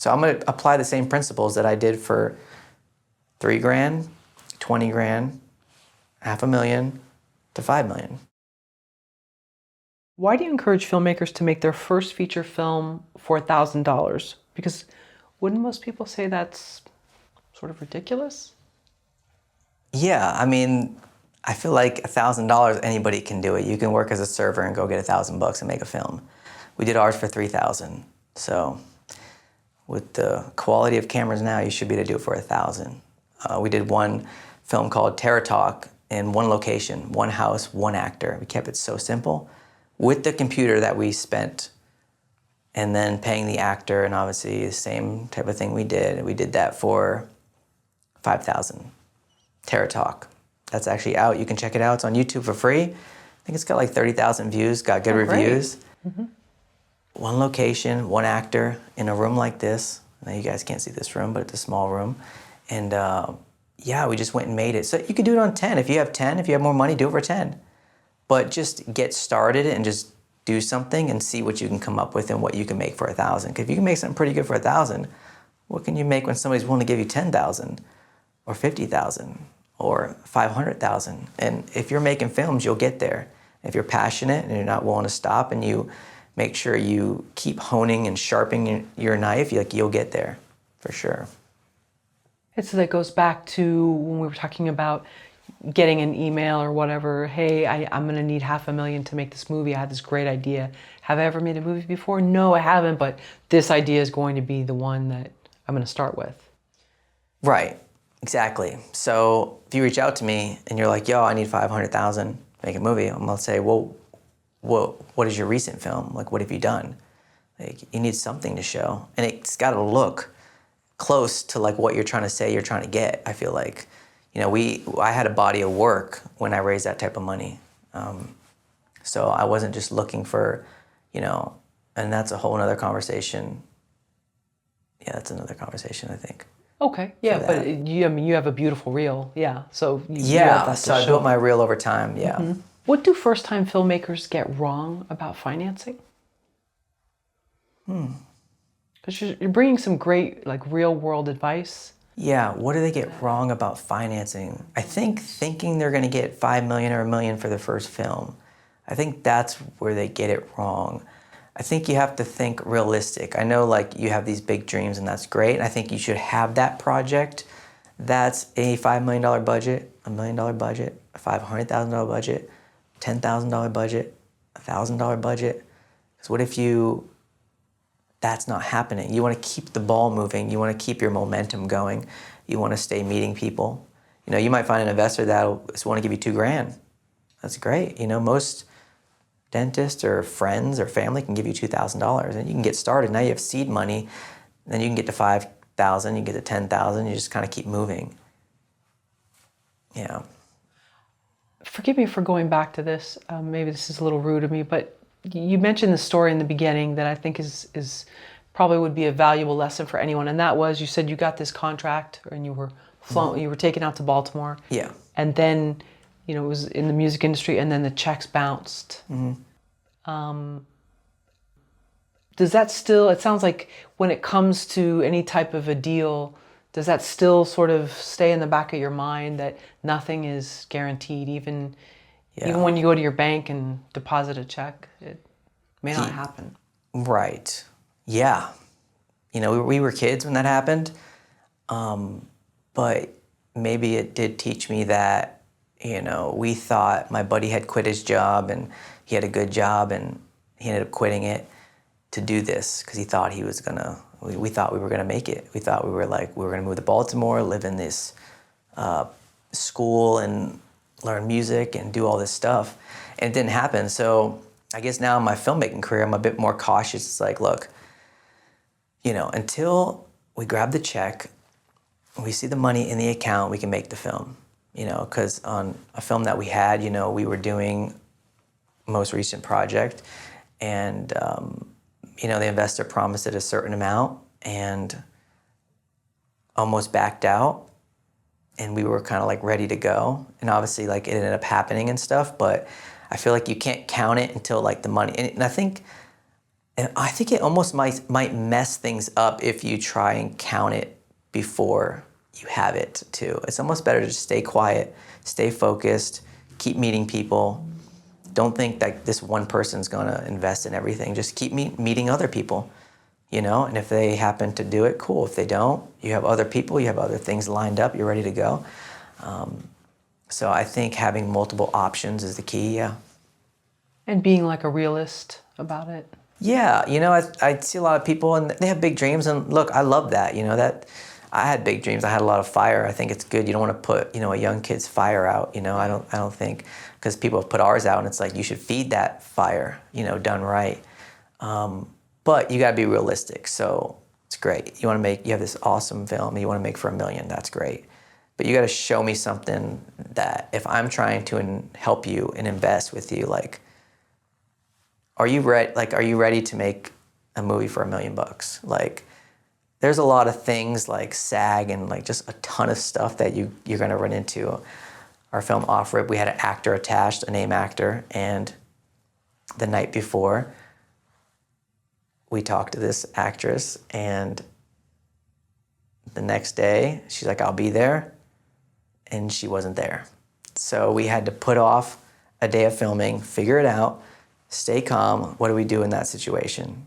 So I'm gonna apply the same principles that I did for $3,000, $20,000, $500,000 to $5 million. Why do you encourage filmmakers to make their first feature film for $1,000? Because wouldn't most people say that's sort of ridiculous? Yeah, I mean, I feel like $1,000, anybody can do it. You can work as a server and go get $1,000 and make a film. We did ours for $3,000. So with the quality of cameras now, you should be able to do it for $1,000. We did one film called Terror Talk in one location, one house, one actor. We kept it so simple with the computer that we spent, and then paying the actor, and obviously the same type of thing we did. We did that for $5,000. Terror Talk. That's actually out. You can check it out. It's on YouTube for free. I think it's got like 30,000 views, got good reviews. Mm-hmm. One location, one actor in a room like this. Now you guys can't see this room, but it's a small room. And yeah, we just went and made it. So you could do it on 10. If you have 10, if you have more money, do it for 10. But just get started and just do something and see what you can come up with and what you can make for $1,000. Because if you can make something pretty good for $1,000, what can you make when somebody's willing to give you $10,000 or $50,000 or $500,000? And if you're making films, you'll get there. If you're passionate and you're not willing to stop and you make sure you keep honing and sharpening your knife, you'll get there for sure. So that goes back to when we were talking about getting an email or whatever, hey, I'm gonna need $500,000 to make this movie. I had this great idea. Have I ever made a movie before? No, I haven't, but this idea is going to be the one that I'm gonna start with. Right, exactly. So if you reach out to me and you're like, yo, I need $500,000 to make a movie, I'm gonna say, well, what is your recent film? Like, what have you done? Like, you need something to show. And it's gotta look close to like what you're trying to say you're trying to get, I feel like. You know, I had a body of work when I raised that type of money. So I wasn't just looking for, you know, and that's a whole nother conversation. Yeah, that's another conversation, I think. Okay, yeah, but you have a beautiful reel, yeah. So so I built my reel over time, yeah. Mm-hmm. What do first-time filmmakers get wrong about financing? Because you're bringing some great, like, real-world advice. Yeah, what do they get wrong about financing? I think thinking they're going to get $5 million or $1 million for the first film. I think that's where they get it wrong. I think you have to think realistic. I know, like, you have these big dreams and that's great. I think you should have that project that's a $5 million budget, $1 million budget, a $500,000 budget, $10,000 budget, $1,000 budget. Because what if that's not happening? You want to keep the ball moving. You want to keep your momentum going. You want to stay meeting people. You know, you might find an investor that'll just want to give you $2,000. That's great. You know, most dentists or friends or family can give you $2,000 and you can get started. Now you have seed money, then you can get to $5,000, you can get to $10,000, you just kind of keep moving. Yeah. Forgive me for going back to this. Maybe this is a little rude of me, but you mentioned the story in the beginning that I think is probably would be a valuable lesson for anyone, and that was, you said you got this contract and you were flown, you were taken out to Baltimore. Yeah. And then, you know, it was in the music industry, and then the checks bounced. Does that still, it sounds like when it comes to any type of a deal, does that still sort of stay in the back of your mind that nothing is guaranteed, even when you go to your bank and deposit a check, it may not happen? Right. Yeah. You know, we were kids when that happened, but maybe it did teach me that, you know, we thought my buddy had quit his job and he had a good job and he ended up quitting it to do this because he thought he was gonna, we thought we were gonna make it. We thought we were gonna move to Baltimore, live in this school and learn music and do all this stuff. And it didn't happen. So I guess now in my filmmaking career, I'm a bit more cautious. It's like, look, you know, until we grab the check, we see the money in the account, we can make the film. You know, because on a film that we had, you know, we were doing most recent project and, you know, the investor promised it a certain amount and almost backed out. And we were kind of like ready to go. And obviously like it ended up happening and stuff, but I feel like you can't count it until like the money. And I think And I think it almost might mess things up if you try and count it before you have it too. It's almost better to just stay quiet, stay focused, keep meeting people. Don't think that this one person's gonna invest in everything. Just keep meeting other people, you know? And if they happen to do it, cool. If they don't, you have other people, you have other things lined up, you're ready to go. So I think having multiple options is the key, yeah. And being like a realist about it. Yeah, you know, I see a lot of people and they have big dreams, and look, I love that, you know, that I had big dreams. I had a lot of fire. I think it's good. You don't want to put, you know, a young kid's fire out, you know. I don't think, because people have put ours out and it's like you should feed that fire, you know, done right. But you got to be realistic. So it's great. You have this awesome film you want to make for $1 million. That's great. But you got to show me something that if I'm trying to help you and invest with you, like, are you ready to make a movie for $1 million? Like, there's a lot of things like SAG and like just a ton of stuff that you're gonna run into. Our film Off Rip, we had an actor attached, a name actor, and the night before, we talked to this actress, and the next day, she's like, I'll be there, and she wasn't there. So we had to put off a day of filming, figure it out, stay calm. What do we do in that situation?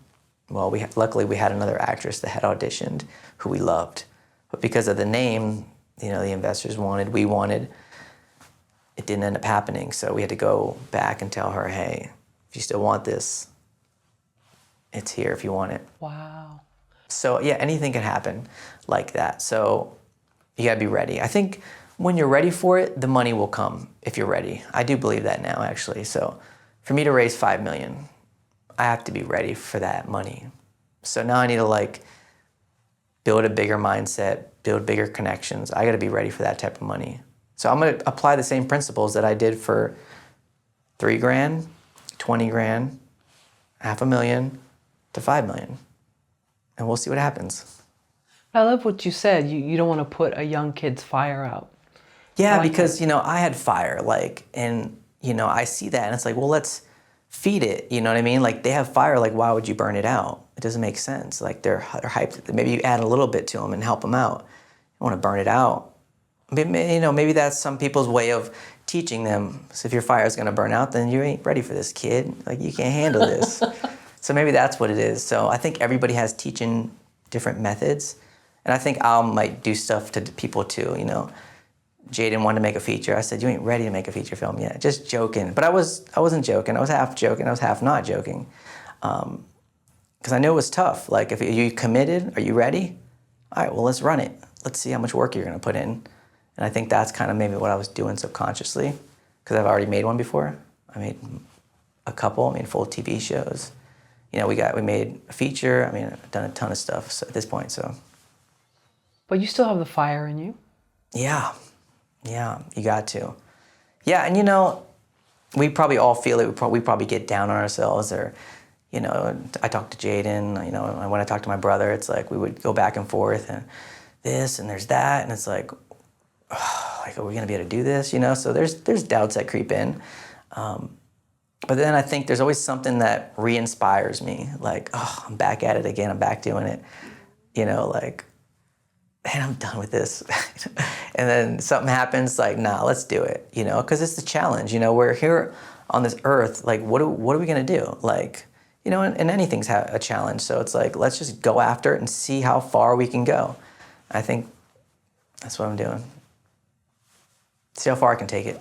Well, luckily we had another actress that had auditioned who we loved. But because of the name, you know, the investors wanted, we wanted, it didn't end up happening. So we had to go back and tell her, hey, if you still want this, it's here if you want it. Wow. So yeah, anything can happen like that. So you gotta be ready. I think when you're ready for it, the money will come if you're ready. I do believe that now, actually. So for me to raise $5 million, I have to be ready for that money. So now I need to like build a bigger mindset, build bigger connections. I gotta be ready for that type of money. So I'm gonna apply the same principles that I did for $3,000, $20,000, $500,000 to $5 million. And we'll see what happens. I love what you said. You don't want to put a young kid's fire out. Yeah, like because, that. you know, I had fire, like, and, you know, I see that and it's like, well, let's feed it, you know what I mean? Like, they have fire, like, why would you burn it out? It doesn't make sense. Like, they're hyped. Maybe you add a little bit to them and help them out. You want to burn it out. Maybe, you know, maybe that's some people's way of teaching them. So if your fire is going to burn out, then you ain't ready for this, kid. Like, you can't handle this. So maybe that's what it is. So I think everybody has teaching different methods. And I think I might do stuff to people too, you know. Jaden wanted to make a feature. I said, you ain't ready to make a feature film yet. Just joking. But I wasn't joking. I was half joking. I was half not joking. Because I knew it was tough. Like, if you committed, are you ready? All right, well, let's run it. Let's see how much work you're going to put in. And I think that's kind of maybe what I was doing subconsciously, because I've already made one before. I made a couple. I made full TV shows. You know, we made a feature. I mean, I've done a ton of stuff at this point, so. But you still have the fire in you. Yeah, you got to. Yeah, and you know, we probably all feel it. We probably get down on ourselves, or, you know, I talk to Jaden, you know, when I talk to my brother, it's like we would go back and forth, and this, and there's that, and it's like, oh, like, are we gonna be able to do this, you know? So there's doubts that creep in. But then I think there's always something that re-inspires me, like, oh, I'm back at it again, I'm back doing it, you know, like, man, I'm done with this. And then something happens, like, nah, let's do it, you know, because it's the challenge, you know, we're here on this earth, like, what are we gonna do? Like, you know, and anything's a challenge, so it's like, let's just go after it and see how far we can go. I think that's what I'm doing. See how far I can take it.